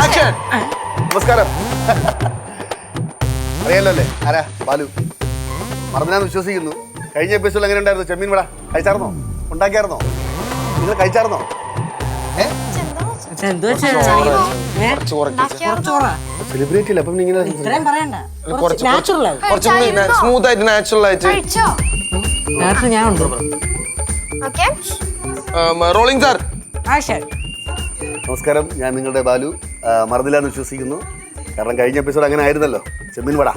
നമസ്കാരം. അറിയാലോ അല്ലേ ആരാ? ബാലു. മറന്നാന്ന് വിശ്വസിക്കുന്നു. കഴിഞ്ഞ എപ്പിസോഡ് എങ്ങനെ ഉണ്ടായിരുന്നു? ചെമ്മീൻ വട കഴിച്ചായിരുന്നോ? ഉണ്ടാക്കിയായിരുന്നോ? നിങ്ങൾ കഴിച്ചായിരുന്നോ? സെലിബ്രേറ്റ് ഇല്ല. അപ്പം നിങ്ങൾ സ്മൂത്ത് ആയിട്ട് നാച്ചുറൽ ആയിട്ട്. Rolling sir. നമസ്കാരം, ഞാൻ നിങ്ങളുടെ ബാലു. മറന്നില്ലാന്ന് വിശ്വസിക്കുന്നു. കാരണം കഴിഞ്ഞ എപ്പിസോഡ് അങ്ങനെ ആയിരുന്നല്ലോ. ചെമ്മീൻ വട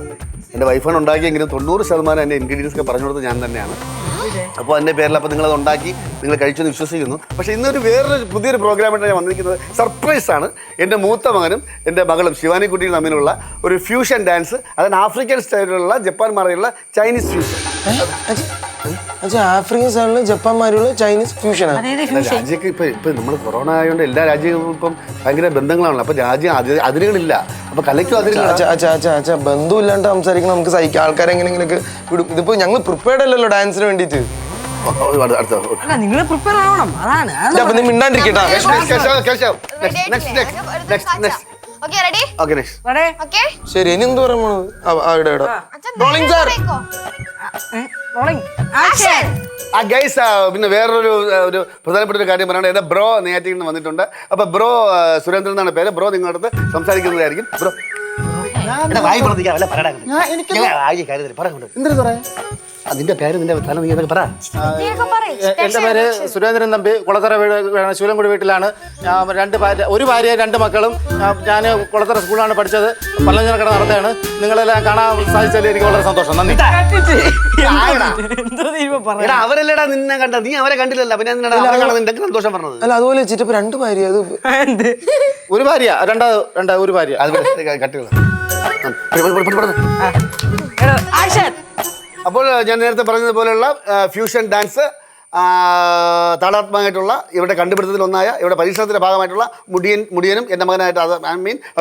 എൻ്റെ വൈഫാണ് ഉണ്ടാക്കിയെങ്കിലും 90% എൻ്റെ ഇൻഗ്രീഡിയൻസ് ഒക്കെ പറഞ്ഞു കൊടുത്തത് ഞാൻ തന്നെയാണ്. അപ്പോൾ എൻ്റെ പേരിൽ അപ്പോൾ നിങ്ങളത് ഉണ്ടാക്കി നിങ്ങൾ കഴിച്ചെന്ന് വിശ്വസിക്കുന്നു. പക്ഷേ ഇന്നൊരു വേറൊരു പുതിയൊരു പ്രോഗ്രാമായിട്ട് ഞാൻ വന്നിരിക്കുന്നത് സർപ്രൈസാണ്. എൻ്റെ മൂത്ത മകനും എൻ്റെ മകളും ശിവാനി കുട്ടിയും തമ്മിലുള്ള ഒരു ഫ്യൂഷൻ ഡാൻസ്. അതിന് ആഫ്രിക്കൻ സ്റ്റൈലിലുള്ള ജപ്പാൻ മാറിയുള്ള ചൈനീസ് ഫ്യൂഷൻ. ആഫ്രിക്കൻ സ്റ്റൈലില് ജപ്പാൻമാരുള്ള ചൈനീസ് ഫ്യൂഷനാണ്. രാജ്യമൊക്കെ ഇപ്പം നമ്മൾ കൊറോണ ആയതുകൊണ്ട് എല്ലാ രാജ്യങ്ങളും ഇപ്പം ഭയങ്കര ബന്ധങ്ങളാണല്ലോ. അപ്പം രാജ്യം അതിരുകളില്ല. അപ്പം കലയ്ക്കും അതിരുകൾ ബന്ധുവില്ലാണ്ട് സംസാരിക്കണം. നമുക്ക് സഹിക്കാം. ആൾക്കാരെ എങ്ങനെയെങ്കിലൊക്കെ വിടും. ഇതിപ്പോ ഞങ്ങൾ പ്രിപ്പയർഡ് അല്ലല്ലോ ഡാൻസിന് വേണ്ടിട്ട്. നിങ്ങൾ പ്രിപ്പയർ ആവണം. അതാണ് മിണ്ടാണ്ടിരിക്കട്ടാ. ശരി, ഇനി എന്ത് പറയാൻ പിന്നെ വേറൊരു പ്രധാനപ്പെട്ട ഒരു കാര്യം പറയണത്. എന്റെ ബ്രോ നെയ്യാറ്റിൽ നിന്ന് വന്നിട്ടുണ്ട്. അപ്പൊ ബ്രോ സുരേന്ദ്രൻ എന്നാണ് പേര്. ബ്രോ നിങ്ങളുടെ അടുത്ത് സംസാരിക്കുന്നതായിരിക്കും. ബ്രോ നിന്റെ പേര് നിന്റെ സ്ഥലം നീ പറ. എന്റെ പേര് സുരേന്ദ്രൻ തമ്പി. കുളത്തറ ശൂലംകുടി വീട്ടിലാണ്. ഒരു ഭാര്യ 2 മക്കളും. ഞാൻ കുളത്തറ സ്കൂളിലാണ് പഠിച്ചത്. പല്ലഞ്ഞിറക്കട നടത്തുകയാണ്. നിങ്ങളെല്ലാം കാണാൻ സാധിച്ചാൽ എനിക്ക് വളരെ സന്തോഷം. നന്ദി. അവരല്ലടാ നിന്നെ കണ്ട, നീ അവരെ കണ്ടില്ലല്ലോ. പിന്നെ നിന്റെ സന്തോഷം പറഞ്ഞത്. അല്ല, അതുപോലെ ചിറ്റപ്പ 2 ഭാര്യ. അത് ഒരു ഭാര്യ ഒരു ഭാര്യ. കട്ടികൾ. അപ്പോൾ ഞാൻ നേരത്തെ പറഞ്ഞതുപോലെയുള്ള ഫ്യൂഷൻ ഡാൻസ് താളാത്മകമായിട്ടുള്ള ഇവിടെ കണ്ടുപിടുത്തത്തിലൊന്നായ ഇവിടെ പരീക്ഷണത്തിൻ്റെ ഭാഗമായിട്ടുള്ള മുടിയനും എൻ്റെ മകനായിട്ട്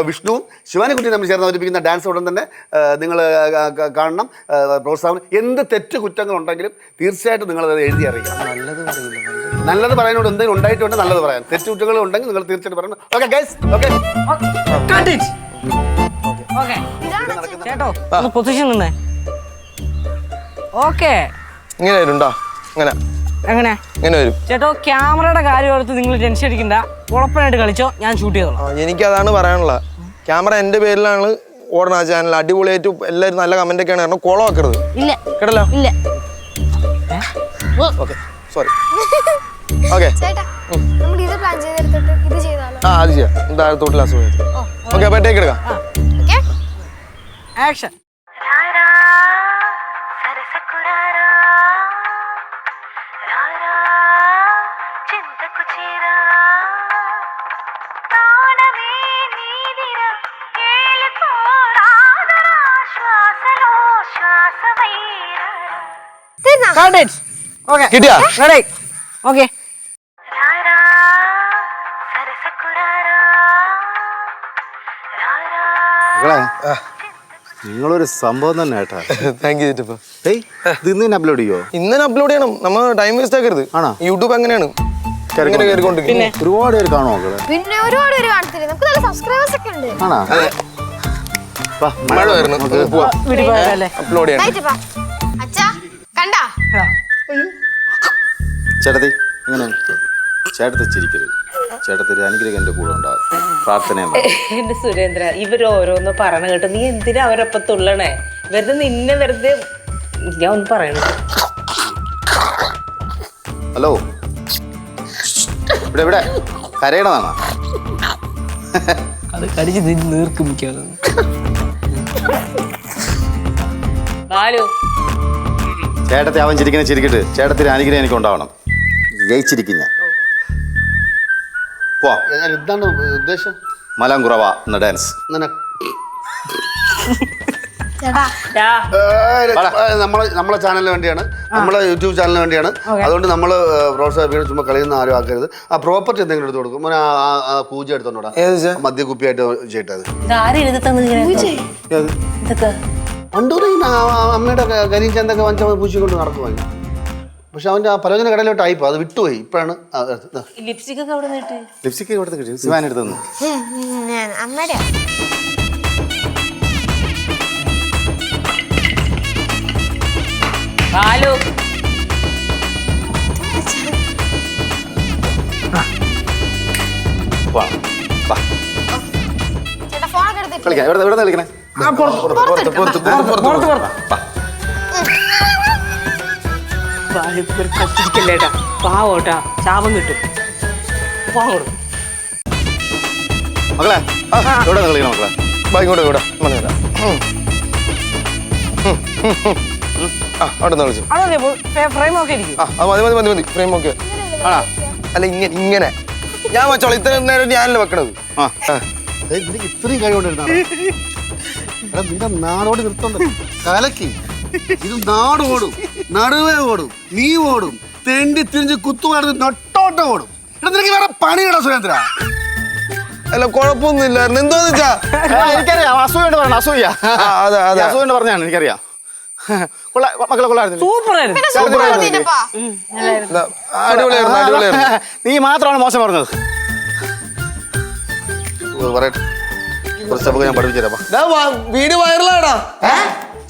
വിഷ്ണുവും ശിവാനിക്കുട്ടിയും തമ്മിൽ ചേർന്ന് അവതരിപ്പിക്കുന്ന ഡാൻസ് ഉടൻ തന്നെ നിങ്ങൾ കാണണം, പ്രോത്സാഹനം. എന്ത് തെറ്റ് കുറ്റങ്ങളുണ്ടെങ്കിലും തീർച്ചയായിട്ടും നിങ്ങളത് എഴുതി അറിയിക്കണം. നല്ലത് പറയാനോട് എന്തെങ്കിലും ഉണ്ടായിട്ടുണ്ട് നല്ലത് പറയാൻ. തെറ്റ് കുറ്റങ്ങൾ ഉണ്ടെങ്കിൽ നിങ്ങൾ തീർച്ചയായിട്ടും പറയണം. ഓക്കെ ഗൈസ്, ഓക്കെ പൊസിഷൻ നിന്നേ. ഓക്കെ, ഇങ്ങനെ വരുന്നുണ്ടോ? എങ്ങനെ വരും ചേട്ടോ? ക്യാമറയുടെ കാര്യം ഓർത്ത് നിങ്ങൾ ടെൻഷൻ അടിക്കണ്ട. ഉറപ്പായിട്ട് കളിച്ചോ, ഞാൻ ഷൂട്ട് ചെയ്തോളാം. എനിക്കതാണ് പറയാനുള്ളത്. ക്യാമറ എൻ്റെ പേരിലാണ് ഓടണ ചാനൽ. അടിപൊളിയായിട്ട് എല്ലാവരും നല്ല കമന്റ് ഒക്കെയാണ്. കാരണം കോളം ആക്കരുത്. ഇല്ല കേട്ടല്ലോ? ഇല്ല. Okay, sorry. ഓക്കെ, അത് ചെയ്യാം. താഴത്തോട്ടില്ല അസുഖം. ഓക്കെ, അപ്പൊ ടേക്ക് എടുക്കാം. ആക്ഷൻ. കിട്ടിയാ? ഓക്കെ, നിങ്ങളൊരു സംഭവം തന്നെ കേട്ടാ. താങ്ക് യു ചിറ്റപ്പ. ഇത് ഇന്ന് അപ്ലോഡ് ചെയ്യോ? ഇന്ന് അപ്ലോഡ് ചെയ്യണം. നമ്മൾ ടൈം വേസ്റ്റ് ആക്കരുത്. ആണോ? യൂട്യൂബ് അങ്ങനെയാണ്. ഒരുപാട് പേര് കാണുമോ? പിന്നെ ഒരുപാട് പേര് കാണത്തില്ലേ? നമുക്ക് നല്ല സബ്സ്ക്രൈബേഴ്സ് ഒക്കെ ഉണ്ട്. ആണോ? മഴ വരുന്നു. അപ്ലോഡ് ചെയ്യണം. ചേട്ടത്തി ഇങ്ങനെ ചേട്ടത്തി ചിരിക്കരുത്. ചേട്ടത്തി ഒരു അനുഗ്രഹം എൻ്റെ കൂടെ ഉണ്ടാകും. പ്രാർത്ഥനയും എന്റെ സുരേന്ദ്ര, ഇവർ ഓരോന്ന് പറയണ കേട്ടോ. നീ എന്തിനാ അവരൊപ്പം തുള്ളണേ? വെറുതെ ഞാൻ ഒന്ന് പറയണേ. ഹലോ, ഇവിടെ കരയണതാണോ? അത് കടിച്ച് നീർക്കുമിക്കാതെ. ചേട്ടത്തി അവൻ ചിരിക്കട്ടെ. ചേട്ടത്തിന് അനുഗ്രഹം എനിക്ക് ഉണ്ടാവണം. ജയിച്ചിരിക്കും ഞാൻ. എന്താണ് ഉദ്ദേശം? മലം കുറവ എന്ന ഡാൻസ് നമ്മളെ ചാനലിന് വേണ്ടിയാണ്, നമ്മളെ യൂട്യൂബ് ചാനലിന് വേണ്ടിയാണ്. അതുകൊണ്ട് നമ്മൾ പ്രോത്സാഹിപ്പിക്കണം. ചുമ്മാ കളിയുന്ന ആരും ആക്കരുത്. ആ പ്രോപ്പർട്ടി എന്തെങ്കിലും എടുത്ത് കൊടുക്കും. പൂജ എടുത്തോണ്ടാ മദ്യക്കുപ്പിയായിട്ട് ചെയ്തത്. പണ്ടൂർ അമ്മയുടെ കരിയും ചന്തൊക്കെ വാങ്ങിച്ച പൂച്ച കൊണ്ട് നടക്കുവാൻ. പക്ഷെ അവൻ്റെ ആ പലവ്യഞ്ജന കടയിലോട്ട് ആയിപ്പോ അത് വിട്ടുപോയി. ഇപ്പോഴാണ് ലിപ്സ്റ്റിക് ഒക്കെ അവിടെ നിന്നിട്ട് ലിപ്സ്റ്റിക് കൊടുത്ത് കിട്ടി ശിവാൻ എടുത്തു തന്നു. അമ്മയുടെ കാലു വാ വാ ചേട്ടാ ഫോണൊക്കെ എടുത്തിട്ട് കളിക്കാം. എവിടെ എവിടെ കളിക്കണേ? കത്തിരിക്കല്ലേട്ടാ പാവോട്ടാ ശാപം കിട്ടും. പാവോടും മക്കളെ എവിടെ കളിക്കണം മക്കളെ? ബാ ഇങ്ങോട്ട് ഇവിടെ മനസ്സിലാ അവിടെ നിന്ന് കളിച്ചു. അതെ ഫ്രെയിം ഒക്കെ ഇരിക്കും. ആ മതി മതി മതി മതി ഫ്രെയിം ഓക്കെ. ആണോ? അല്ല ഇങ്ങനെ ഇങ്ങനെ ഞാൻ വെച്ചോളാം. ഇത്രയും നേരം ഞാനല്ലേ വെക്കണത്. നിനക്ക് ഇത്രയും കഴിവുണ്ടായിരുന്നു. നിന്റെ നാടോടി നിർത്തുണ്ട് കലക്കി. ഇത് നാട് ഓടും, നടുവേ ഓടും, നീ ഓടും, തെണ്ടി തിരിഞ്ഞ് കുത്തുപാടും നട്ടോട്ടം ഓടും. ഇവിടെ നിനക്ക് വേറെ പണിയുടെ സുരേന്ദ്ര. അല്ല കുഴപ്പമൊന്നും ഇല്ലായിരുന്നു. എന്താന്ന് വെച്ചാ എനിക്കറിയാം അസൂയുണ്ട് പറഞ്ഞ അസൂയ. അതെ അതെ അസൂയുണ്ട് പറഞ്ഞാണ് എനിക്കറിയാം. മക്കളെ കൊള്ളായിരുന്നു. സൂപ്പർ ആയിരുന്നു. പിന്നെ സൂപ്പർ ആയിരുന്നില്ലപ്പാ. അടിപൊളിയായിരുന്നു അടിപൊളിയായിരുന്നു. നീ മാത്രമാണ് മോശം പറഞ്ഞത്. പറയട്ടെ, കുറച്ച് നമുക്ക് ഞാൻ പഠിപ്പിച്ചു തരാം. വീഡിയോ വൈറലാടാ.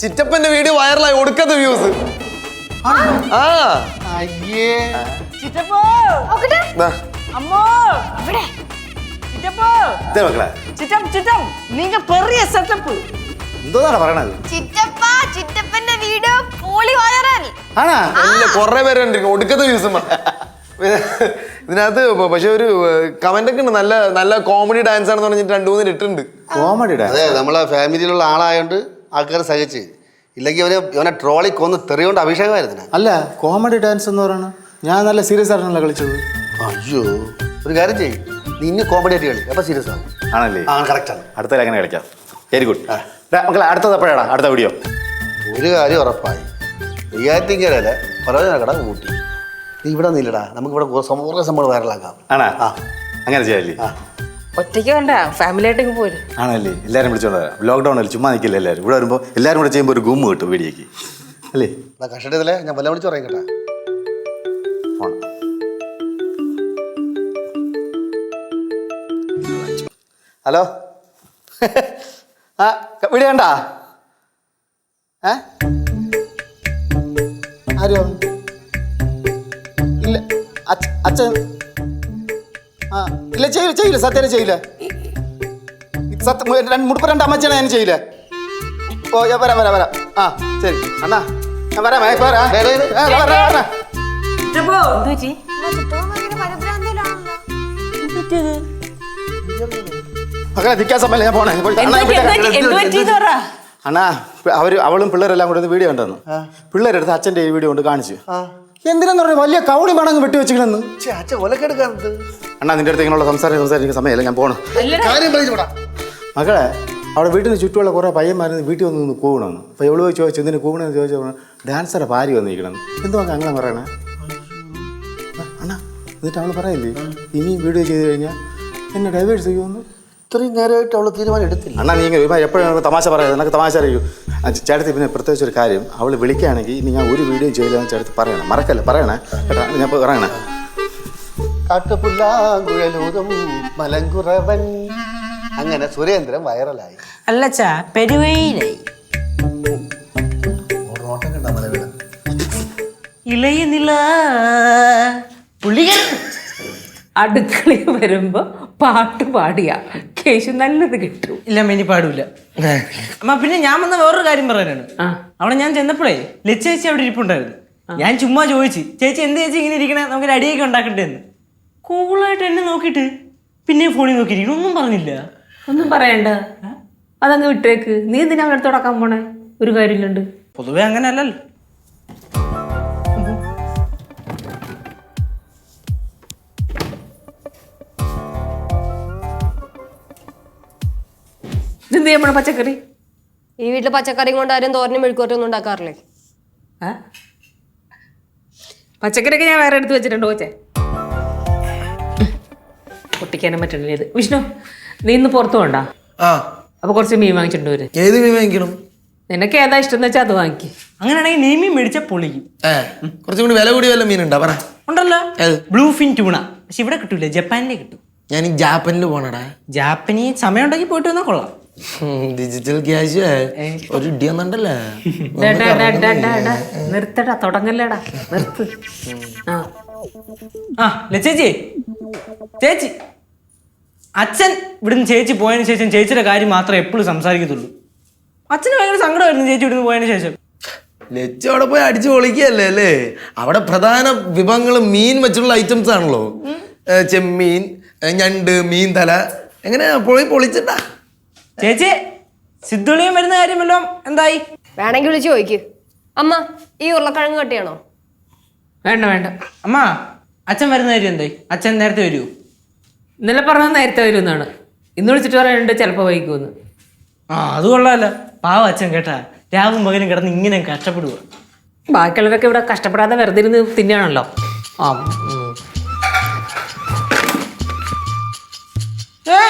ചിറ്റപ്പന്റെ വീഡിയോ വൈറലായി. ഒടുക്കത്തെ വ്യൂസ്. ആ അയ്യേ ചിറ്റപ്പോ നോക്കട്ടെ. അമ്മോ ഇവിടെ ചിറ്റപ്പോ ഇതേ മക്കളെ ചിറ്റം ചിറ്റം നീങ്ക പെറിയ സെറ്റപ്പ്. എന്തോന്നാണ് പറയണത്? ചിറ്റപ്പന്റെ വീഡിയോ പോളി വൈറൽ. ആണാ? ഇല്ല കുറെ പേര് കണ്ടിരിക്കും. ഒടുക്കത്തെ വ്യൂസ്. ഇതിനകത്ത് പക്ഷെ ഒരു കമന്റ് ഒക്കെ ഉണ്ട്. നല്ല നല്ല കോമഡി ഡാൻസ് ആണെന്ന് പറഞ്ഞിട്ട് 2-3 ഇട്ടുണ്ട്. കോമഡി അതെ, നമ്മളെ ഫാമിലിയിലുള്ള ആളായോണ്ട് ആൾക്കാർ സഹിച്ച്. ഇല്ലെങ്കിൽ ഇവനെ ട്രോളി കൊന്ന് തെറിയോണ്ട് അഭിഷേകമായിരുന്നു. അല്ല കോമഡി ഡാൻസ് എന്ന് പറയണ ഞാൻ നല്ല സീരിയസ് ആയിട്ടാണല്ലോ കളിച്ചത്. അയ്യോ, ഒരു കാര്യം ചെയ്യും, നീ ഇനി കോമഡി ആയിട്ട് കളി, അപ്പൊ സീരിയസ് ആവും. ആണല്ലേ? ആ കറക്റ്റ് ആണ്. അടുത്ത എങ്ങനെ കളിക്കാം? Very good. മക്കളെ അടുത്തത് എപ്പോഴാണ് അടുത്ത വീഡിയോ? ഒരു കാര്യം ഉറപ്പായി, നെയ്യാറ്റിങ്കരല്ലേ പലവ്യഞ്ജന കട കൂട്ടി. നീ ഇവിടെ നില്ലടാ, നമുക്ക് ഇവിടെ കുറേ സംഭവം വൈറലാക്കാം. ആണാ? ആ അങ്ങനെ ചെയ്യാല്ലേ? ഒറ്റയ്ക്ക് വേണ്ട ഫാമിലി ആയിട്ടൊക്കെ പോരും. ആണല്ലേ? എല്ലാവരും വിളിച്ചോണ്ട് വരാം. ലോക്ക്ഡൗണിൽ ചുമ്മാ നിൽക്കില്ല എല്ലാവരും. ഇവിടെ വരുമ്പോൾ എല്ലാവരും കൂടെ ചെയ്യുമ്പോൾ ഒരു ഗുമ്മ് കിട്ടും വീഡിയോക്ക് അല്ലേ? കഷ്ടത്തിലെ ഞാൻ വല്ല വിളിച്ച് പറയും കേട്ടാ. ഹലോ ആ വീഡിയോ കണ്ടാ? ആരോ ഇല്ല അച്ഛൻ ആ ഇല്ല ചെയ്യില്ല സത്യം ചെയ്യില്ല. മുടിപ്പ് 2 അമ്മച്ചാണ് ഞാൻ ചെയ്യില്ല. ഓ ഞാൻ വരാം. ആ ശരി അണ്ണാ ഞാൻ വരാം. എന്ത് പറ്റി? മക്കളെ നിൽക്കാൻ സമയം ഞാൻ പോണേ. എന്ത് പറ്റിന്ന് പറ. അണ്ണാ അവളും പിള്ളേരെല്ലാം കൂടെ വീഡിയോ കണ്ടെന്നു. പിള്ളേരെടുത്ത് അച്ഛൻ്റെ ഈ വീഡിയോ കൊണ്ട് കാണിച്ചു. എന്തിനാന്ന് പറഞ്ഞാൽ വലിയ കൗളി മടങ്ങ് വെട്ടി വെച്ചില്ലെന്ന്. അച്ഛൻ ഒലക്കെടുക്കാറുണ്ട്. അണ്ണാ നിന്റെ അടുത്ത് ഇങ്ങനെയുള്ള സംസാരിക്കുന്ന സമയമല്ല, ഞാൻ പോകണം. കാര്യം പറഞ്ഞിട്ട് മക്കളെ അവിടെ വീട്ടിന് ചുറ്റുമുള്ള കുറേ പയ്യന്മാരുന്ന് വീട്ടിൽ വന്ന് കൂവണമെന്ന്. അപ്പോൾ എവിടെ പോയി ചോദിച്ചു എന്തിനു കൂവണമെന്ന് ചോദിച്ചാൽ ഡാൻസറെ ഭാര്യ വന്നിരിക്കണം. എന്തുവാ അങ്ങനെ പറയണേ? അണ്ണാ എന്നിട്ട് അവൾ പറയില്ലേ ഇനി വീഡിയോ ചെയ്ത് കഴിഞ്ഞാൽ എന്നെ ഡൈവേഴ്സ് ചെയ്യുമെന്ന്. ഇത്രയും നേരമായിട്ട് അവള് തീരുമാനം എടുത്തില്ല. അണ്ണാ നീ എപ്പോഴും തമാശ പറയാം, എനിക്ക് തമാശ അറിയൂ. ചേട്ടത്തി പിന്നെ പ്രത്യേകിച്ച് ഒരു കാര്യം, അവൾ വിളിക്കുകയാണെങ്കിൽ ഇനി ഞാൻ ഒരു വീഡിയോ ചെയ്യില്ലെന്ന് ചേട്ടത്തി പറയണം. മറക്കല്ലേ, പറയണേ കേട്ടാ. ഞാൻ പറയണേ. കാട്ടുപുല്ലാങ്കുഴലൂതും മലങ്കുറവൻ. അങ്ങനെ സുരേന്ദ്രൻ വൈറലായി. അല്ലച്ചാ പെരുവയിലായി. ഇളയ നില പുള്ളികൾ അടുക്കളയിൽ വരുമ്പോ പാട്ട് പാടിയ കേശു നല്ലത് കിട്ടും. ഇല്ല ഇനി പാടൂല അമ്മ. പിന്നെ ഞാൻ വന്ന വേറൊരു കാര്യം പറയാനാണ്. അവിടെ ഞാൻ ചെന്നപ്പോഴേ ലച്ച ചേച്ചി അവിടെ ഇരിപ്പുണ്ടായിരുന്നു. ഞാൻ ചുമ്മാ ചോദിച്ചു, ചേച്ചി എന്ത് ചേച്ചി ഇങ്ങനെ ഇരിക്കണേ, നമുക്ക് അടിയൊക്കെ ഉണ്ടാക്കട്ടെ എന്ന്. കൂളായിട്ട് എന്നെ നോക്കിയിട്ട് പിന്നെ ഫോണിൽ നോക്കിയിരിക്കണം, ഒന്നും പറഞ്ഞില്ല. ഒന്നും പറയണ്ട, അതങ്ങ് വിട്ടേക്ക്. നീ എന്തിനാ അവിടെ തുടക്കാൻ പോണേ? ഒരു കാര്യമില്ലുണ്ട്. പൊതുവെ അങ്ങനെ അല്ലല്ലോ. ഇതെന്ത് ചെയ്യണം പച്ചക്കറി? ഈ വീട്ടിൽ പച്ചക്കറി കൊണ്ട് ആരും തോരനും മെഴുക്കുവരട്ടൊന്നും ഉണ്ടാക്കാറില്ലേ? പച്ചക്കറിയൊക്കെ ഞാൻ വേറെ എടുത്ത് വെച്ചിട്ടുണ്ട്. കോച്ചേ പൊട്ടിക്കാനും പറ്റണില്ല ഇത്. വിഷ്ണു നീ ഇന്ന് പുറത്തു പോണ്ട. അപ്പൊ കുറച്ച് മീൻ വാങ്ങിച്ചിട്ടുണ്ട് വരും. ഏത് മീൻ വാങ്ങിക്കണം? നിനക്ക് ഏതാ ഇഷ്ടം എന്ന് വെച്ചാൽ അത് വാങ്ങിക്കും. അങ്ങനെയാണെങ്കിൽ നെയ്മീൻ മേടിച്ച പൊളിക്കും. കുറച്ചും കൂടി വില കൂടിയ വല്ല മീനുണ്ടാ പറ. ഉണ്ടല്ലോ ഏത്? Blue fin tuna. പക്ഷെ ഇവിടെ കിട്ടൂല, ജപ്പാനിലേ കിട്ടും. ഞാൻ ഈ ജാപ്പനിൽ പോണടാ. ജാപ്പനീസ് സമയം ഉണ്ടെങ്കിൽ പോയിട്ട് വന്നാൽ കൊള്ളാം. ഡിജിറ്റൽ ക്യാഷ് ഒരു ഇടിയൊന്നുണ്ടല്ലേ. നിർത്തടാ, തുടങ്ങല്ലേടാ, നിർത്ത്. ആ ചേച്ചി ചേച്ചി അച്ഛൻ ഇവിടുന്ന് ചേച്ചി പോയതിനു ശേഷം ചേച്ചിയുടെ കാര്യം മാത്രമേ എപ്പോഴും സംസാരിക്കത്തുള്ളൂ. അച്ഛന് ഭയങ്കര സങ്കടമായിരുന്നു ചേച്ചി ഇവിടുന്ന് പോയതിനു ശേഷം. ലച്ചു അവിടെ പോയി അടിച്ചു പൊളിക്കുകയല്ലേ അല്ലേ. അവിടെ പ്രധാന വിഭവങ്ങൾ മീൻ വെച്ചുള്ള ഐറ്റംസ് ആണല്ലോ. ചെമ്മീൻ, ഞണ്ട്, മീൻ തല, എങ്ങനെയാ പോയി പൊളിച്ചിട്ടാ. ചേച്ചി സിദ്ധുളിയും വരുന്ന കാര്യമല്ലോ എന്തായി? വേണമെങ്കിൽ വിളിച്ച് ചോദിക്ക്. അമ്മ ഈ ഉരുളക്കിഴങ്ങ് കട്ടിയാണോ? വേണ്ട വേണ്ട. അമ്മ അച്ഛൻ വരുന്ന കാര്യം എന്തായി? അച്ഛൻ നേരത്തെ വരുമോ? ഇന്നലെ പറഞ്ഞത് നേരത്തെ വരുമെന്നാണ്. ഇന്ന് വിളിച്ചിട്ട് പറയുന്നുണ്ട് ചിലപ്പോൾ വൈകുമെന്ന്. അത് കൊള്ളാമല്ലോ. പാവ അച്ഛൻ കേട്ടാ, രാവും പകലും കിടന്ന് ഇങ്ങനെ കഷ്ടപ്പെടുക. ബാക്കിയുള്ളവരൊക്കെ ഇവിടെ കഷ്ടപ്പെടാതെ വെറുതെ ഇരുന്ന് തിന്നാണല്ലോ.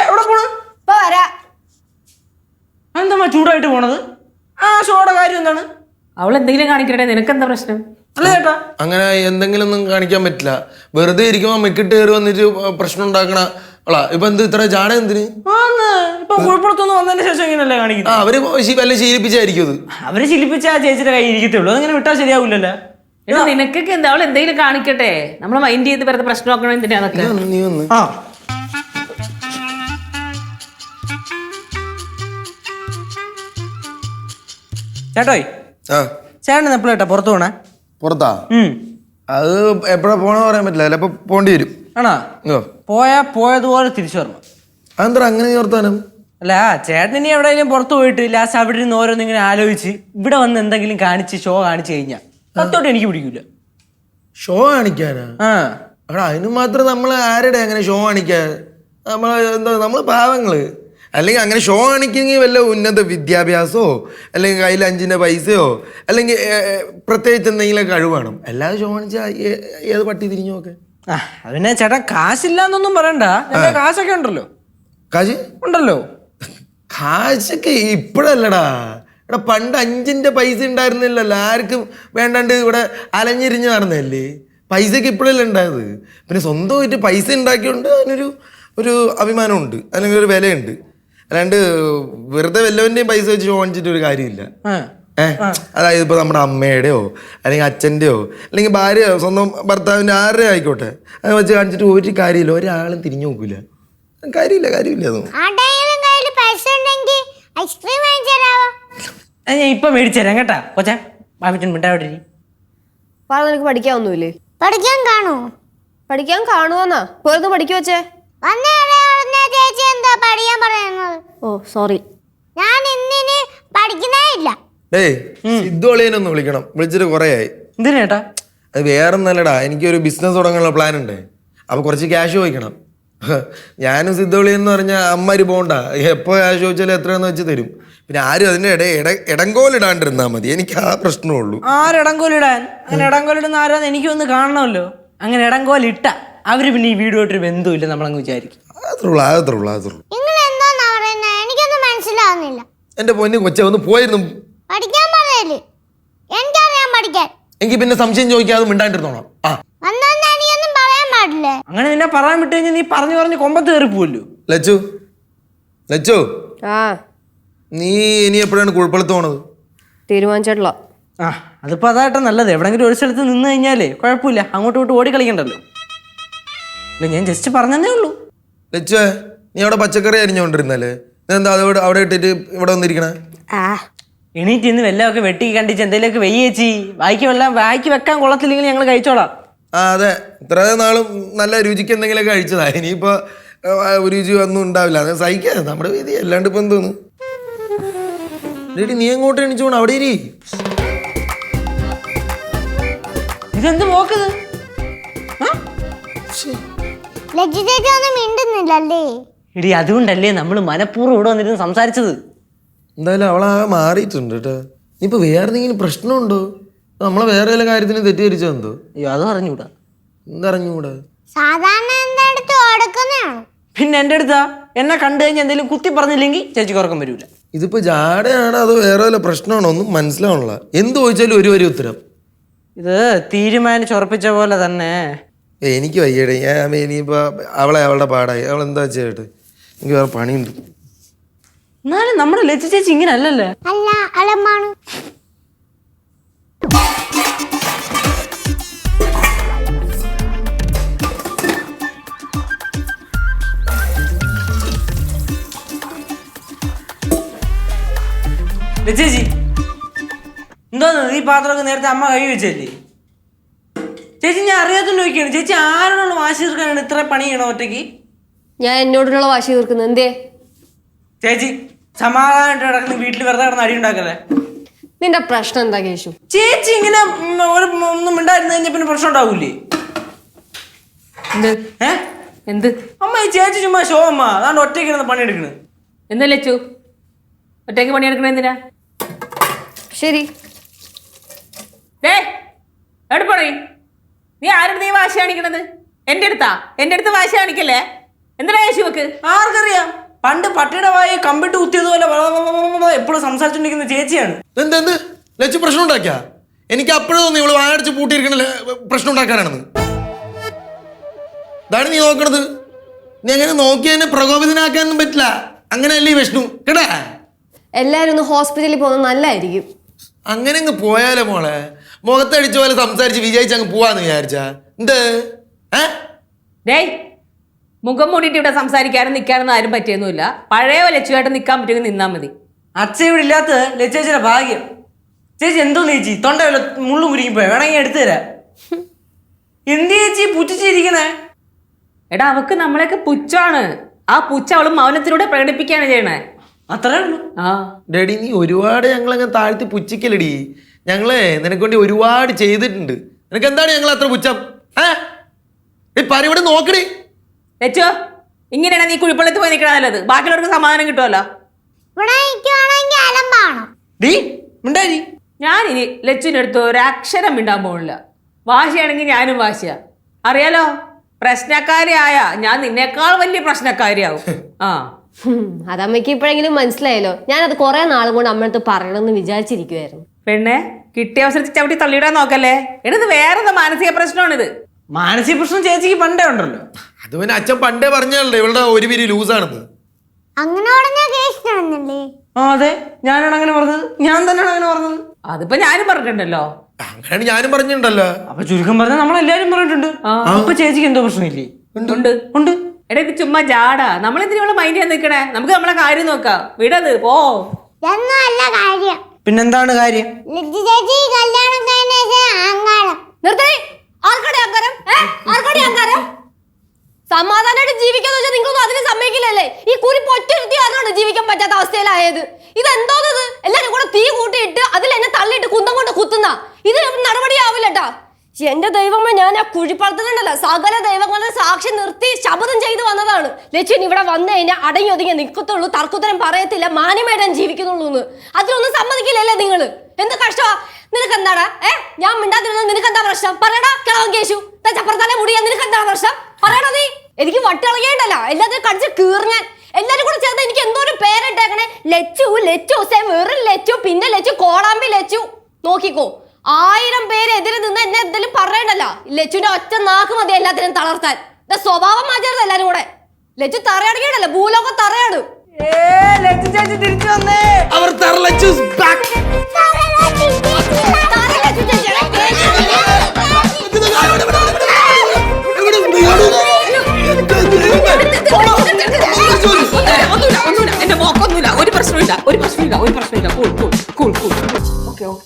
എവിടെ പോണു? ഇപ്പൊ വരാ. എന്താ ചൂടായിട്ട് പോണത്? ആ ഷോയുടെ കാര്യം എന്താണ്? അവൾ എന്തെങ്കിലും കാണിക്കട്ടെ, നിനക്കെന്താ പ്രശ്നം? അല്ല ചേട്ടാ, അങ്ങനെ എന്തെങ്കിലും ഒന്നും കാണിക്കാൻ പറ്റില്ല. വെറുതെ ഇരിക്കുമ്പോ മെക്കിട്ട് കയറി വന്നിട്ട് പ്രശ്നം ഉണ്ടാക്കണ അവളാ. ഇപ്പൊ എന്ത് ഇത്ര ജാട എന്തിന്? ഇപ്പൊ കുഴപ്പത്തൊന്നും വന്നതിന് ശേഷം ഇങ്ങനെയല്ലേ കാണിക്കുന്നത്? അവര് വല്ല ശീലിപ്പിച്ചായിരിക്കും അത്. അവര് ശില്പിച്ച ആ ചേച്ചിയുടെ കൈ ഇരിക്കത്തുള്ളൂ. അതങ്ങനെ വിട്ടാൽ ശരിയാവില്ലല്ലോ. എടാ നിനക്കൊക്കെ എന്താ, അവൾ എന്തെങ്കിലും കാണിക്കട്ടെ. നമ്മൾ മൈൻഡ് ചെയ്ത് വെറുതെ പ്രശ്നം നോക്കണം. എന്തിനാ അതൊക്കെ? നീ വന്ന് ആ ചേട്ടോയ്, ചേട്ടൻ എപ്പോഴാ പുറത്തു പോണേ? പുറത്താ? അത് എപ്പോഴാ പോണെന്ന് പറയാൻ പറ്റില്ല. ചിലപ്പോ പോണ്ടി വരും. ആണോ? പോയതുപോലെ തിരിച്ചു വരണം. അതെന്താ അങ്ങനെ ഓർത്താനും? അല്ല ചേട്ടൻ ഇനി എവിടെയെങ്കിലും പുറത്തു പോയിട്ട് ലാസ്റ്റ് അവിടെ നിന്ന് ഓരോന്ന് ഇങ്ങനെ ആലോചിച്ച് ഇവിടെ വന്ന് എന്തെങ്കിലും കാണിച്ച് ഷോ കാണിച്ചു കഴിഞ്ഞാൽ അത്തോട്ട് എനിക്ക് പിടിക്കൂല. ഷോ കാണിക്കാനാ? ആ എടാ അതിന് മാത്രം നമ്മൾ ആരുടെ അങ്ങനെ ഷോ കാണിക്കാൻ? നമ്മള് പാവങ്ങള്. അല്ലെങ്കിൽ അങ്ങനെ ഷോ കാണിക്കുമെങ്കിൽ വല്ല ഉന്നത വിദ്യാഭ്യാസമോ അല്ലെങ്കിൽ കയ്യിൽ 5 പൈസയോ അല്ലെങ്കിൽ പ്രത്യേകിച്ച് എന്തെങ്കിലും കഴിവ് വേണം. അല്ലാതെ ഷോ കാണിച്ചാൽ ഏത് പട്ടി തിരിഞ്ഞു നോക്കെ? പിന്നെ ചേട്ടൻ കാശില്ലാന്നൊന്നും പറയണ്ട. എന്റെ കാശൊക്കെ ഉണ്ടല്ലോ. കാശ് ഉണ്ടല്ലോ. കാശൊക്കെ ഇപ്പോഴല്ലടാ. എടാ പണ്ട് 5 പൈസ ഉണ്ടായിരുന്നില്ലല്ലോ. ആർക്കും വേണ്ടാണ്ട് ഇവിടെ അലഞ്ഞിരിഞ്ഞ് നടന്നല്ലേ. പൈസക്ക് ഇപ്പോഴല്ലേ ഉണ്ടായത്. പിന്നെ സ്വന്തമായിട്ട് പൈസ ഉണ്ടാക്കിയോണ്ട് അതിനൊരു അഭിമാനമുണ്ട്, അല്ലെങ്കിൽ ഒരു വിലയുണ്ട്. അല്ലാണ്ട് വെറുതെ വല്ലവൻ്റെയും പൈസ വെച്ച് ഷോ കാണിച്ചിട്ട് ഒരു കാര്യമില്ല. അതായത് ഇപ്പോൾ നമ്മുടെ അമ്മയുടെയോ അല്ലെങ്കിൽ അച്ഛൻ്റെയോ അല്ലെങ്കിൽ ഭാര്യയോ സ്വന്തം ഭർത്താവിൻ്റെ ആരുടെ ആയിക്കോട്ടെ, അത് വെച്ച് കാണിച്ചിട്ട് ഒരു കാര്യമില്ല. ഒരാളും തിരിഞ്ഞു നോക്കൂല. കാര്യമില്ല അതൊന്നും. ഞാൻ ഇപ്പൊ മേടിച്ചുതരാം കേട്ടാ. കൊച്ചാ ബാബിച്ചൻ മിണ്ടാവിടെ. നിനക്ക് പഠിക്കാൻ ഒന്നുമില്ലേ? പഠിക്കാൻ കാണൂ. പഠിക്കാൻ കാണുവോന്നാ? പോയിരുന്നു പഠിക്കു വെച്ചേ. ചേച്ചി എന്താ പഠിക്കാൻ പറയുന്നത്? ഓ സോറി, ഞാൻ ഇന്നിനി പഠിക്കുന്നേ ഇല്ല. സിദ്ധോളിയനൊന്ന് വിളിക്കണം. വിളിച്ചിട്ട് കുറേ ആയി. എന്തിനാ ചേട്ടാ? അത് വേറെ ഒന്നല്ലടാ, എനിക്കൊരു ബിസിനസ് തുടങ്ങാനുള്ള പ്ലാൻ ഉണ്ട്. അപ്പോൾ കുറച്ച് ക്യാഷ് ചോദിക്കണം. ഞാനും സിദ്ധോളി എന്ന് പറഞ്ഞാൽ അമ്മര് പോണ്ട. എപ്പോൾ ക്യാഷ് ചോദിച്ചാലും എത്രയാന്ന് വെച്ച് തരും. പിന്നെ ആരും അതിൻ്റെ ഇടങ്കോലിടാണ്ടിരുന്നാൽ മതി. എനിക്ക് ആ പ്രശ്നമുള്ളൂ. ആരിടങ്കോലിടാൻ? അങ്ങനെ ഇടങ്കോലിടുന്ന ആരാന്ന് എനിക്കൊന്ന് കാണണമല്ലോ. അങ്ങനെ ഇടങ്കോലിട്ട അവര് പിന്നെ ഈ വീഡിയോട്ടൊരു ബന്ധമില്ല നമ്മളങ്ങ് വിചാരിക്കും. നിങ്ങൾ എന്താന്നാ പറയുന്നത്? എനിക്കൊന്നും മനസ്സിലാവുന്നില്ല. എന്റെ പൊന്നു കൊച്ച ഒന്ന് പോയിരുന്നു പഠിക്കാൻ പറയല്. എനിക്കറിയാം പഠിക്കാൻ. എനിക്ക് പിന്നെ സംശയം ചോദിക്കാതെ മിണ്ടാണ്ടിരുന്നോളാം. എനിക്കൊന്നും പറയാൻ പാടില്ലേ? അങ്ങനെ നിന്നെ പറയാൻ വിട്ട് കഴിഞ്ഞാൽ നീ പറഞ്ഞു കൊമ്പത്ത് കയറി പോവല്ലോ. ലച്ചു ആ നീ ഇനി എപ്പോഴാണ് കുഴപ്പത്ത് പോണത്? തീരുമാനിച്ചിട്ടില്ല. അതിപ്പോ അതായിട്ട് നല്ലത്. എവിടെങ്കിലും ഒരു സ്ഥലത്ത് നിന്ന് കഴിഞ്ഞാലേ കുഴപ്പമില്ല, അങ്ങോട്ടും ഇങ്ങോട്ട് ഓടി കളിക്കണ്ടല്ലോ. ഞാൻ ജസ്റ്റ് പറഞ്ഞതേ ഉള്ളൂ. ലച്ചുവേ, നീ അവിടെ പച്ചക്കറി അരിഞ്ഞോണ്ടിരുന്നല്ലേ? എന്താ അതോടെ അവിടെ ഇട്ടിട്ട് ഇവിടെ വന്നിരിക്കണേ? എണീറ്റ് ഇന്ന് വെല്ലമൊക്കെ വെട്ടി കണ്ടിച്ച് എന്തെങ്കിലുമൊക്കെ വെയ്യേച്ചി. വായിക്ക് വെക്കാൻ കൊള്ളത്തില്ലെങ്കിൽ ഞങ്ങൾ കഴിച്ചോളാം. അതെ, ഇത്ര നാളും നല്ല രുചിക്ക് എന്തെങ്കിലുമൊക്കെ കഴിച്ചതാ. ഇനിയിപ്പോ രുചി ഒന്നും ഉണ്ടാവില്ല. അത് സഹിക്കാതെ നമ്മുടെ വീതി. അല്ലാണ്ട് ഇപ്പൊ എന്തോന്ന്. നീ എങ്ങോട്ട് എണീച്ചു പോണം? അവിടെ ഇരി. ഇതെന്ത് നോക്കത്? എടി അതുകൊണ്ടല്ലേ നമ്മൾ മനഃപൂർവ്വം ഇവിടെ വന്നിരുന്ന് സംസാരിച്ചത്. എന്തായാലും അവളാകെ മാറിയിട്ടുണ്ട് കേട്ടോ. ഇപ്പൊ വേറെ എന്തെങ്കിലും പ്രശ്നമുണ്ടോ? നമ്മളെ വേറെ വല്ല കാര്യത്തിന് തെറ്റിദ്ധരിച്ചോ എന്തോ? അയ്യോ അത് അറിഞ്ഞൂടാ. എന്തറിഞ്ഞൂടാ? സാധാരണ പിന്നെ എന്റെ അടുത്താ എന്നെ കണ്ടു കഴിഞ്ഞാൽ എന്തെങ്കിലും കുത്തി പറഞ്ഞില്ലെങ്കിൽ ചേച്ചിക്ക് ഉറക്കം വരൂല. ഇതിപ്പോ ജാടയാണോ അതോ വേറെ വല്ല പ്രശ്നമാണോ ഒന്നും മനസ്സിലാവണില്ല. എന്ത് ചോദിച്ചാലും ഒരു ഉത്തരം. ഇത് തീരുമാനിച്ചുറപ്പിച്ച പോലെ തന്നെ. എനിക്ക് വയ്യടേ, ഞാൻ ഇനിയിപ്പോ അവളുടെ പാടായി. അവൾ എന്താ ചെയ്യട്ടെ, എനിക്ക് വേറെ പണിയുണ്ട്. എന്നാലും നമ്മുടെ ലച്ചു ചേച്ചി ഇങ്ങനെ അല്ലല്ലേ. അല്ല അലമ്പാണ്. ചേച്ചി എന്തോന്ന് ഈ പാത്രമൊക്കെ നേരത്തെ അമ്മ കൈ വെച്ചല്ലേ? ചേച്ചി ഞാൻ അറിയാത്തോണ്ട് ചോദിക്കുകയാണ്, ചേച്ചി ആരോടുള്ള വാശി തീർക്കാനാണ് ഇത്ര പണി ചെയ്യണോ ഒറ്റയ്ക്ക്? ഞാൻ എന്നോടുള്ള വാശി തീർക്കുന്നത് എന്തേ? ചേച്ചി സമാധാനമായിട്ട് കിടക്കുന്ന വീട്ടിൽ വെറുതെ കിടന്ന് അടി ഉണ്ടാക്കല്ലേ. നിന്റെ പ്രശ്നം എന്താ കേശു? ചേച്ചി ഇങ്ങനെ ഒന്നും മിണ്ടായിരുന്നു കഴിഞ്ഞാൽ പിന്നെ പ്രശ്നം ഉണ്ടാവൂലേ? എന്ത് ഏ എന്ത് അമ്മ ഈ ചേച്ചി ചുമ്മാ ഷോ അമ്മ അതാണ്ട് ഒറ്റയ്ക്ക് ഇരുന്ന് പണിയെടുക്കണ്. എന്താ ലച്ചു ഒറ്റയ്ക്ക് പണിയെടുക്കണ എന്തിനാ? ശരി, ഡേ എവിടെ പോണേ? നീ ആരുടെ നീ വാശി കാണിക്കണത്? എൻ്റെ അടുത്ത് വാശി കാണിക്കല്ലേ? എന്തിനാ യേശു വെക്ക്? ആർക്കറിയാം, പണ്ട് പട്ടിയുടെ വായി കമ്പിട്ട് കുത്തിയതുപോലെ എപ്പോഴും സംസാരിച്ചോണ്ടിരിക്കുന്ന ചേച്ചിയാണ്. എന്ത് ലച്ചു പ്രശ്നം ഉണ്ടാക്കിയ? എനിക്ക് അപ്പോഴും തോന്നി ഇവള് വായടച്ച് പൂട്ടിയിരിക്കണ പ്രശ്നം ഉണ്ടാക്കാനാണെന്ന്. ഇതാണ് നീ നോക്കണത്. നീ അങ്ങനെ നോക്കിയതിനെ പ്രകോപിതനാക്കാനൊന്നും പറ്റില്ല. അങ്ങനെയല്ലേ ഈ വിഷ്ണു കേട്ടാ. എല്ലാരും ഒന്ന് ഹോസ്പിറ്റലിൽ പോകുന്നത് നല്ലതായിരിക്കും. അങ്ങനെ അങ്ങ് പോയാലോ മോളെ, മുഖത്തടിച്ച പോലെ സംസാരിച്ച് വിജയിച്ച് അങ്ങ് പോവാന്ന് വിചാരിച്ചാ എന്ത്? ഡേയ് മുഖം മൂടിയിട്ട് ഇവിടെ സംസാരിക്കാനും നിൽക്കാനൊന്നും ആരും പറ്റിയൊന്നുമില്ല. പഴയ ലച്ചുവായിട്ട് നിൽക്കാൻ പറ്റുമെങ്കിൽ നിന്നാൽ മതി. അച്ഛൻ ഇവിടെ ഇല്ലാത്ത ലച്ചേച്ചിയുടെ ഭാഗ്യം. ചേച്ചി എന്തോ ചേച്ചി തൊണ്ട മുള്ളു മുരിങ്ങി പോയ വേണമെങ്കിൽ എടുത്തു തരാം. എന്ത് ചേച്ചി പുച്ഛിച്ചിരിക്കണേ? എടാ അവക്ക് നമ്മളെയൊക്കെ പുച്ഛാണ്. ആ പുച്ഛ അവള് മൗനത്തിലൂടെ പ്രകടിപ്പിക്കുകയാണ് ചെയ്യണേ. അത്രേ ഉള്ളൂ. ആ ഡാഡി നീ ഒരുപാട് ഞങ്ങളങ്ങ് താഴ്ത്തി പുച്ഛിക്കലടി. ഞങ്ങളെ നിനക്ക് വേണ്ടി ഒരുപാട് ചെയ്തിട്ടുണ്ട്. നിനക്ക് എന്താണ് ഞങ്ങൾ അത്ര പുച്ഛം? ഇവിടെ നോക്കടി ലച്ചു, ഇങ്ങനെയാണ് നീ കുഴിപ്പള്ളത്ത് പോയി നിൽക്കണ നല്ലത്. ബാക്കിയുള്ളവർക്ക് സമാധാനം കിട്ടുമല്ലോ. ഇവിടെ നിൽക്കുവാണെങ്കിൽ അലമ്പാണ്. ഡീ മിണ്ടായി. ഞാൻ ഇനി ലച്ചുവിൻ്റെ അടുത്ത് ഒരു അക്ഷരം മിണ്ടാൻ പോണില്ല. വാശിയാണെങ്കിൽ ഞാനും വാശിയാ. അറിയാലോ, പ്രശ്നക്കാരിയായ ഞാൻ നിന്നേക്കാൾ വലിയ പ്രശ്നക്കാരിയാവും. ആ അതമ്മയ്ക്ക് ഇപ്പോഴെങ്കിലും മനസ്സിലായല്ലോ. ഞാനത് കുറെ നാളും കൊണ്ട് അമ്മയടുത്ത് പറയണമെന്ന് വിചാരിച്ചിരിക്കുവായിരുന്നു. പെണ്ണെ കിട്ടിയ അവസരത്തിൽ ചവിട്ടി തള്ളിയിടാൻ നോക്കല്ലേ. ഇത് വേറെ മാനസിക പ്രശ്നമാണിത്. മാനസിക പ്രശ്നം ചേച്ചിക്ക് പണ്ടേ ഉണ്ടല്ലോ. അത് പിന്നെ അച്ഛൻ പണ്ടേ പറഞ്ഞല്ലേ ഇവളുടെ ഒരു പിരി ലൂസാണെന്ന്. അങ്ങനെ പറഞ്ഞാ കേസ് നടന്നില്ലേ? ആ അതെ, ഞാനാണ് അങ്ങനെ പറഞ്ഞത്. ഞാൻ തന്നെയാണ് അങ്ങനെ പറഞ്ഞത്. അതിപ്പോ ഞാനും പറഞ്ഞിട്ടുണ്ടല്ലോ. അങ്ങനെയാണ് ഞാനും പറഞ്ഞിട്ടുണ്ടല്ലോ. അപ്പൊ ചുരുക്കം പറഞ്ഞാൽ നമ്മളെല്ലാരും പറഞ്ഞിട്ടുണ്ട്. അപ്പൊ ചേച്ചിക്ക് എന്തോ പ്രശ്നമില്ലേ? ഉണ്ട് ഉണ്ട്. എടാ ഇത് ചുമ്മാ ജാടാ. നമ്മളെന്തിനാ ഇവിടെ മൈൻഡ് ചെയ്യാൻ നിൽക്കണേ? നമുക്ക് നമ്മളെ കാര്യം നോക്കാം. വിടത് പോ. ഇതൊന്നും അല്ല കാര്യം. പിന്നെന്താണ് കാര്യം? ലജ്ജ ചേച്ചി കല്യാണം കഴിഞ്ഞ അഹങ്കാരം. നിർത്തേ. ആർക്കടെ അഹങ്കാരം? ആർക്കടെ അഹങ്കാരം? സമാധാനമായിട്ട് ജീവിക്കാന്ന് വെച്ചാൽ നിങ്ങളൊന്നും അതിന് സമ്മതിക്കില്ലല്ലേ? ഈ കുരി പൊറ്റൊരുത്തി ആരാണ് ജീവിക്കാൻ പറ്റാത്ത അവസ്ഥയിലായത്? ഇതെന്തോന്നത്? എല്ലാരും കൂടെ തീ കൂട്ടിയിട്ട് അതിൽ എന്നെ തള്ളിയിട്ട് കുന്തം കൊണ്ട് കുത്തുന്ന ഇത് നടപടിയാവില്ലട്ടാ. എന്റെ ദൈവമേ, ഞാൻ ആ കുഴിപ്പളത്തിലുണ്ടല്ലോ സകല ദൈവങ്ങളുടെ സാക്ഷി നിർത്തി ശപഥം ചെയ്തു വന്നതാണ്. ലക്ഷ്യൻ ഇവിടെ വന്നു കഴിഞ്ഞാൽ അടങ്ങി ഒതുങ്ങി നിൽക്കത്തുള്ളൂ, തർക്കുത്തരം പറയത്തില്ല, മാന്യമായിട്ട് ജീവിക്കുന്നുള്ളൂ എന്ന്. അതിനൊന്നും സമ്മതിക്കില്ലല്ലേ നിങ്ങള്? എന്ത് കഷ്ടമാ നിനക്ക്? എന്താടാ ഞാൻ മിണ്ടാതിരുന്നത്? നിനക്ക് എന്താ പ്രശ്നം? പറയടാ കിളവൻ കേശു, ചപ്പറത്തല മുടിയാ, നിനക്ക് എന്താ പ്രശ്നം? പറയടാ നീ. എനിക്ക് വട്ടിളകിയണ്ടല്ല, എല്ലാത്തിനും കടിച്ച് കീറിഞ്ഞാൻ. എല്ലാരും കൂടെ ചേർന്ന് എനിക്ക് എന്തോ ഒരു പേരിട്ടേക്കണേ. ലച്ചു, ലച്ചു വെറും ലച്ചു, പിന്നെ ലച്ചു, കോളാമ്പി ലച്ചു. നോക്കിക്കോ, 1000 പേര് എതിരെ നിന്ന് എന്നെ എന്തെങ്കിലും പറയണ്ടല്ല. ലച്ചുവിന്റെ ഒറ്റ നാക്ക് മതി എല്ലാത്തിനും തളർത്താൻ. സ്വഭാവം മാറ്റരുത് എല്ലാരും കൂടെ. ലച്ചു തറയടങ്ങിയിട്ടല്ല, ഭൂലോകം തറയാടും. തിരിച്ചു വന്നേ. അവർ ലച്ചു's back. ഒന്നുമില്ല, എന്റെ മോക്കൊന്നുമില്ല. ഒരു പ്രശ്നമില്ല. കൂൾ. ഓക്കെ.